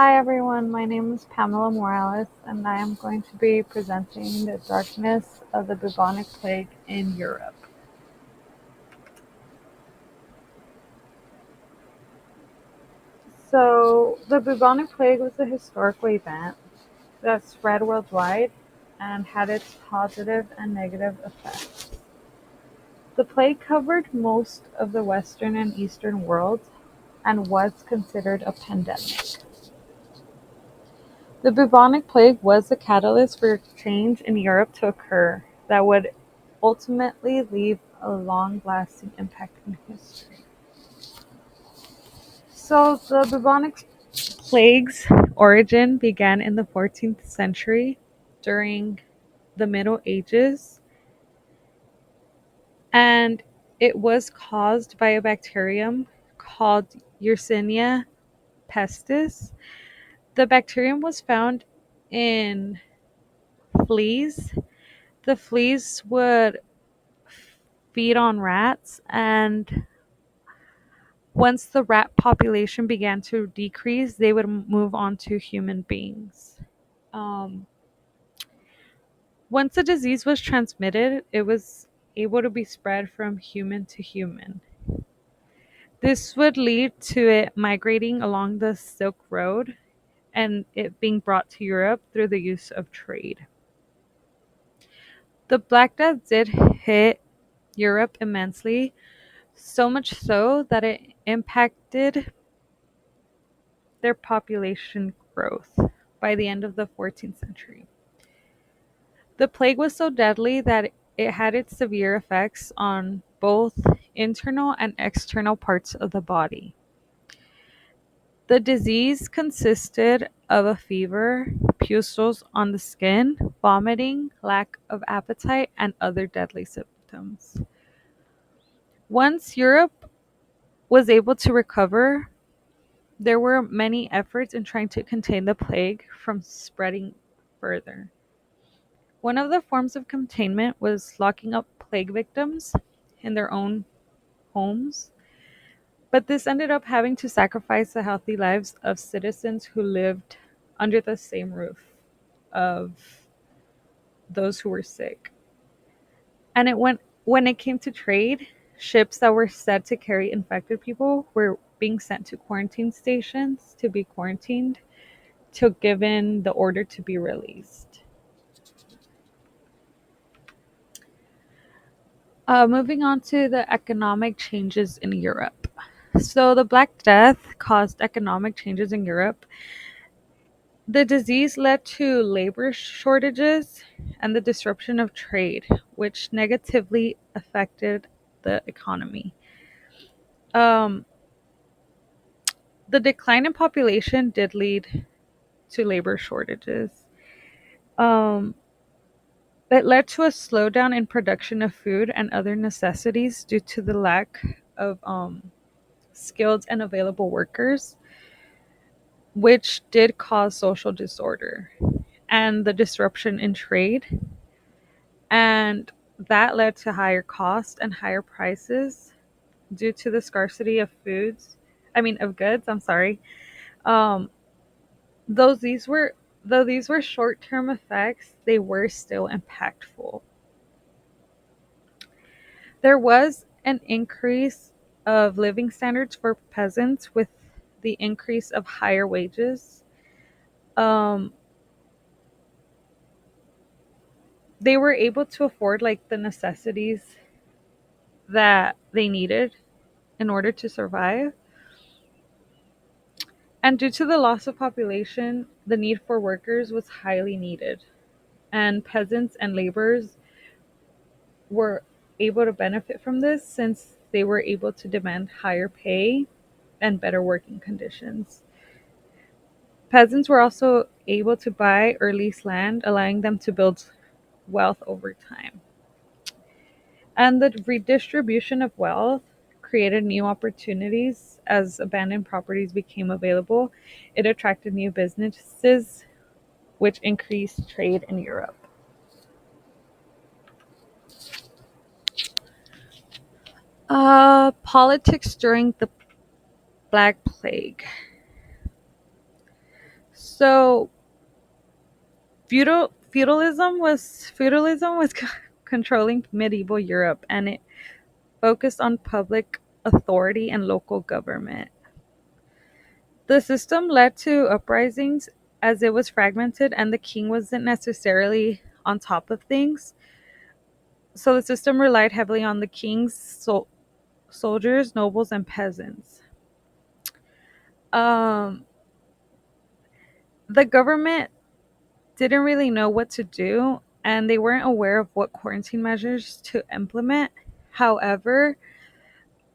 Hi everyone, my name is Pamela Morales and I am going to be presenting the darkness of the bubonic plague in Europe. So, the bubonic plague was a historical event that spread worldwide and had its positive and negative effects. The plague covered most of the Western and Eastern world and was considered a pandemic. The bubonic plague was the catalyst for change in Europe to occur that would ultimately leave a long-lasting impact in history. So the bubonic plague's origin began in the 14th century during the Middle Ages, and it was caused by a bacterium called Yersinia pestis. The bacterium was found in fleas. The fleas would feed on rats, and once the rat population began to decrease, they would move on to human beings. Um, Once the disease was transmitted, it was able to be spread from human to human. This would lead to it migrating along the Silk Road and it being brought to Europe through the use of trade. The Black Death did hit Europe immensely, so much so that it impacted their population growth by the end of the 14th century. The plague was so deadly that it had its severe effects on both internal and external parts of the body. The disease consisted of a fever, pustules on the skin, vomiting, lack of appetite, and other deadly symptoms. Once Europe was able to recover, there were many efforts in trying to contain the plague from spreading further. One of the forms of containment was locking up plague victims in their own homes, but this ended up having to sacrifice the healthy lives of citizens who lived under the same roof of those who were sick. And when it came to trade, ships that were said to carry infected people were being sent to quarantine stations to be quarantined till given the order to be released. Moving on to the economic changes in Europe. So, the Black Death caused economic changes in Europe. The disease led to labor shortages and the disruption of trade, which negatively affected the economy. Um, the decline in population did lead to labor shortages. Um, it led to a slowdown in production of food and other necessities due to the lack of skilled and available workers, which did cause social disorder and the disruption in trade. And that led to higher costs and higher prices due to the scarcity of of goods, I'm sorry. Um, though these were short-term effects, they were still impactful. There was an increase of living standards for peasants with the increase of higher wages. Um, they were able to afford like the necessities that they needed in order to survive. And due to the loss of population, the need for workers was highly needed. And peasants and laborers were able to benefit from this since they were able to demand higher pay and better working conditions. Peasants were also able to buy or lease land, allowing them to build wealth over time. And the redistribution of wealth created new opportunities as abandoned properties became available. It attracted new businesses, which increased trade in Europe. Politics during the Black Plague. So feudalism was controlling medieval Europe, and it focused on public authority and local government. The system led to uprisings as it was fragmented and the king wasn't necessarily on top of things. So the system relied heavily on the king's soldiers, nobles, and peasants. Um, the government didn't really know what to do and they weren't aware of what quarantine measures to implement. However,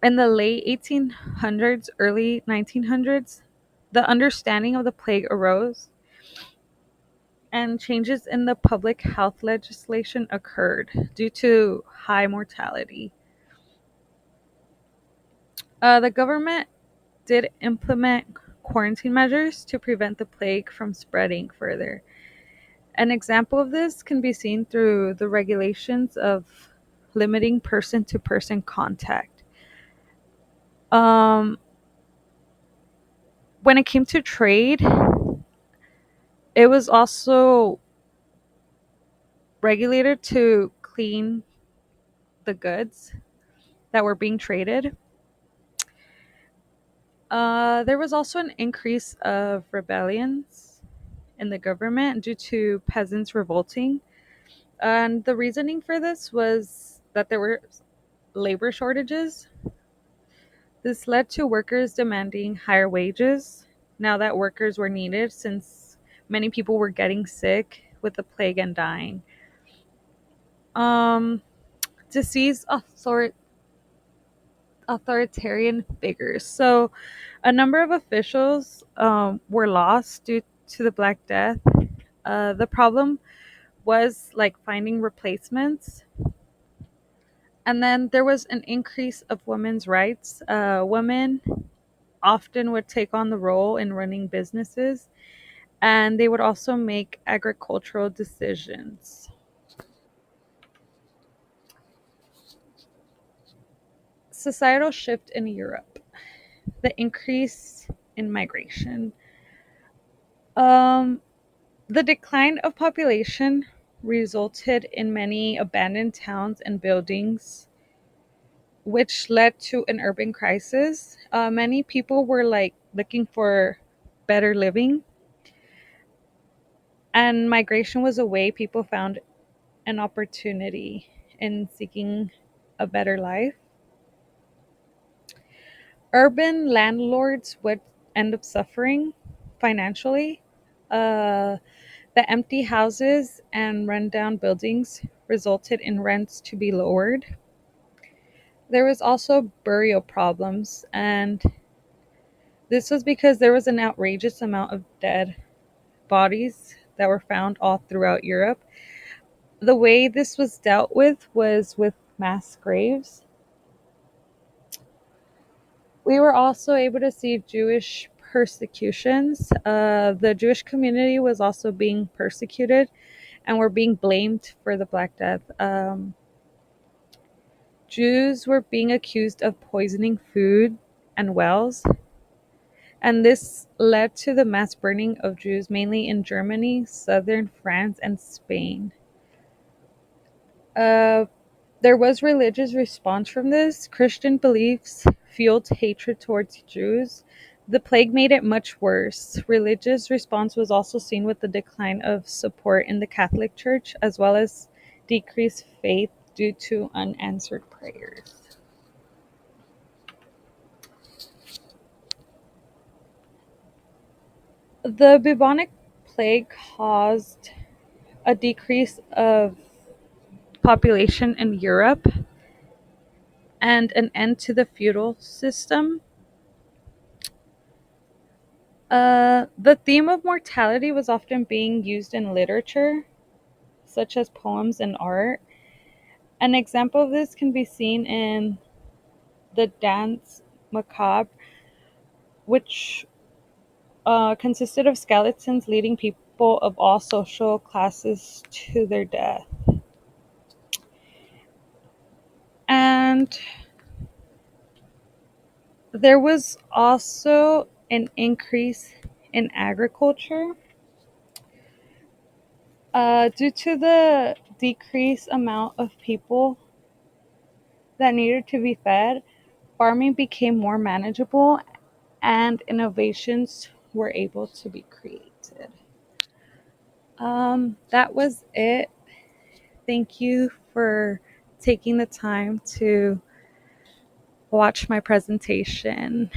in the late 1800s, early 1900s, the understanding of the plague arose and changes in the public health legislation occurred due to high mortality. The government did implement quarantine measures to prevent the plague from spreading further. An example of this can be seen through the regulations of limiting person to person contact. Um, when it came to trade, it was also regulated to clean the goods that were being traded. There was also an increase of rebellions in the government due to peasants revolting. And the reasoning for this was that there were labor shortages. This led to workers demanding higher wages now that workers were needed since many people were getting sick with the plague and dying. Um, to seize authoritarian figures. So, a number of officials were lost due to the Black Death. The problem was like finding replacements. And then there was an increase of women's rights. Women often would take on the role in running businesses, and they would also make agricultural decisions. Societal shift in Europe, the increase in migration. Um, the decline of population resulted in many abandoned towns and buildings, which led to an urban crisis. Many people were like looking for better living, and migration was a way people found an opportunity in seeking a better life. Urban landlords would end up suffering financially. Uh, the empty houses and rundown buildings resulted in rents to be lowered. There was also burial problems, and this was because there was an outrageous amount of dead bodies that were found all throughout Europe. The way this was dealt with was with mass graves. We were also able to see Jewish persecutions. The Jewish community was also being persecuted and were being blamed for the Black Death. Jews were being accused of poisoning food and wells, and this led to the mass burning of Jews mainly in Germany, southern France, and Spain. Uh, there was religious response from this. Christian beliefs fueled hatred towards Jews. The plague made it much worse. Religious response was also seen with the decline of support in the Catholic Church, as well as decreased faith due to unanswered prayers. The bubonic plague caused a decrease of population in Europe and an end to the feudal system. The theme of mortality was often being used in literature, such as poems and art. An example of this can be seen in the Dance Macabre, which consisted of skeletons leading people of all social classes to their death. And there was also an increase in agriculture. Due to the decreased amount of people that needed to be fed, farming became more manageable and innovations were able to be created. That was it. Thank you for taking the time to watch my presentation.